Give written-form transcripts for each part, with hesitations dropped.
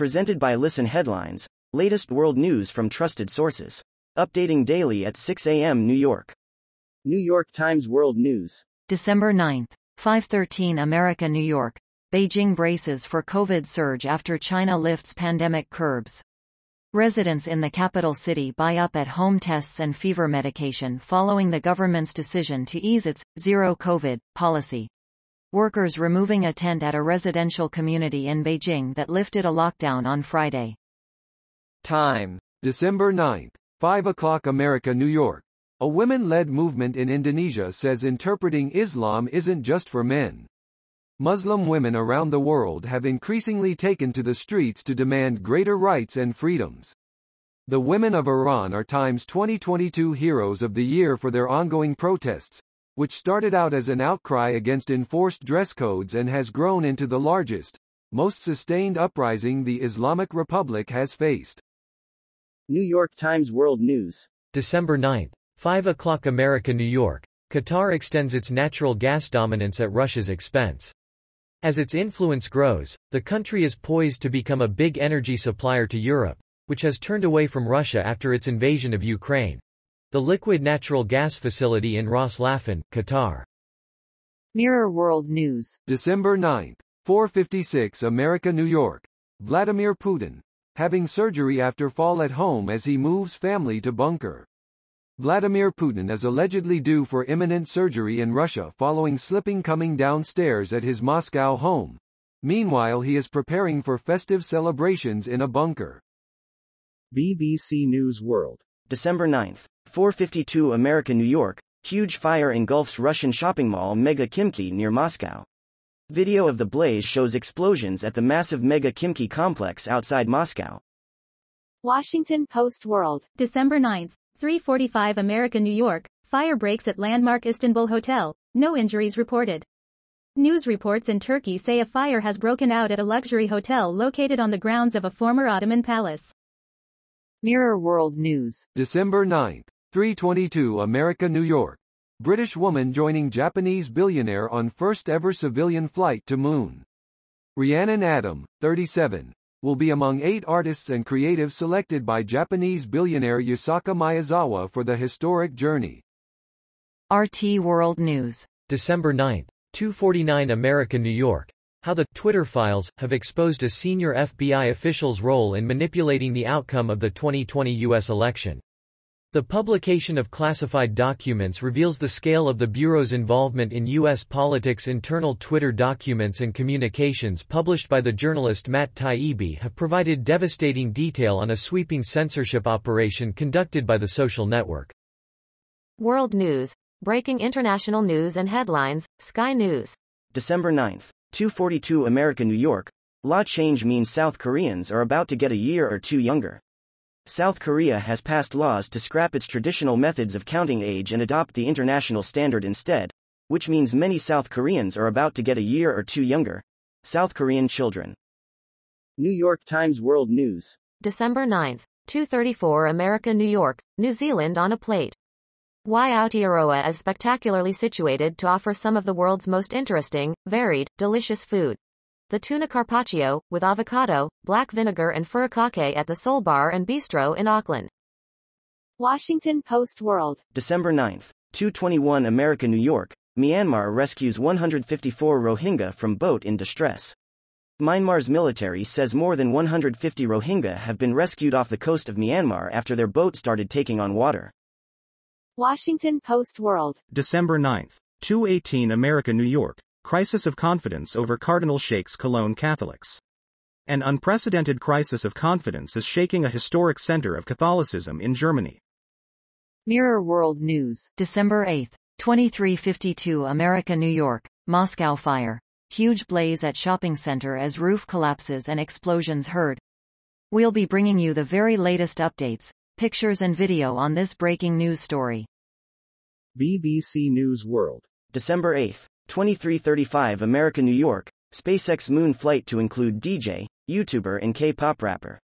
Presented by Listen Headlines, latest world news from trusted sources. Updating daily at 6 a.m. New York. New York Times World News. December 9, 5:13 America, New York. Beijing braces for COVID surge after China lifts pandemic curbs. Residents in the capital city buy up at-home tests and fever medication following the government's decision to ease its zero COVID policy. Workers removing a tent at a residential community in Beijing that lifted a lockdown on Friday. Time, December 9, 5 o'clock America, New York. A women-led movement in Indonesia says interpreting Islam isn't just for men. Muslim women around the world have increasingly taken to the streets to demand greater rights and freedoms. The women of Iran are Time's 2022 Heroes of the Year for their ongoing protests, which started out as an outcry against enforced dress codes and has grown into the largest, most sustained uprising the Islamic Republic has faced. New York Times World News. December 9, 5 o'clock America, New York. Qatar extends its natural gas dominance at Russia's expense. As its influence grows, the country is poised to become a big energy supplier to Europe, which has turned away from Russia after its invasion of Ukraine. The liquid natural gas facility in Ras Laffan, Qatar. Mirror World News. December 9, 4:56 America, New York. Vladimir Putin, having surgery after fall at home as he moves family to bunker. Vladimir Putin is allegedly due for imminent surgery in Russia following slipping coming downstairs at his Moscow home. Meanwhile, he is preparing for festive celebrations in a bunker. BBC News World. December 9, 4:52 America, New York. Huge fire engulfs Russian shopping mall Mega Kimki near Moscow. Video of the blaze shows explosions at the massive Mega Kimki complex outside Moscow. Washington Post World. December 9, 3:45 America, New York. Fire breaks at landmark Istanbul hotel. No injuries reported. News reports in Turkey say a fire has broken out at a luxury hotel located on the grounds of a former Ottoman palace. Mirror World News. December 9, 3:22 America, New York. British woman joining Japanese billionaire on first ever civilian flight to moon. Rhiannon Adam, 37, will be among 8 artists and creatives selected by Japanese billionaire Yusaku Maezawa for the historic journey. RT World News. December 9, 2:49 America, New York. How the Twitter files have exposed a senior FBI official's role in manipulating the outcome of the 2020 U.S. election. The publication of classified documents reveals the scale of the Bureau's involvement in U.S. politics. Internal Twitter documents and communications published by the journalist Matt Taibbi have provided devastating detail on a sweeping censorship operation conducted by the social network. World News. Breaking international news and headlines, Sky News. December 9, 2:42 America, New York. Law change means South Koreans are about to get a year or two younger. South Korea has passed laws to scrap its traditional methods of counting age and adopt the international standard instead, which means many South Koreans are about to get a year or two younger. South Korean children. New York Times World News. December 9, 2:34 America, New York. New Zealand on a plate. Why Aotearoa is spectacularly situated to offer some of the world's most interesting, varied, delicious food. The tuna carpaccio, with avocado, black vinegar and furikake at the Soul Bar and Bistro in Auckland. Washington Post World. December 9, 2:21 America, New York. Myanmar rescues 154 Rohingya from boat in distress. Myanmar's military says more than 150 Rohingya have been rescued off the coast of Myanmar after their boat started taking on water. Washington Post World. December 9, 2:18 America, New York. Crisis of confidence over Cardinal Sheikh's Cologne Catholics. An unprecedented crisis of confidence is shaking a historic center of Catholicism in Germany. Mirror World News. December 8, 23:52 America, New York. Moscow fire. Huge blaze at shopping center as roof collapses and explosions heard. We'll be bringing you the very latest updates, pictures and video on this breaking news story. BBC News World. December 8, 23:35 America, New York. SpaceX moon flight to include DJ, YouTuber and K-pop rapper.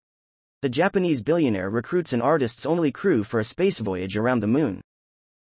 The Japanese billionaire recruits an artists-only crew for a space voyage around the moon.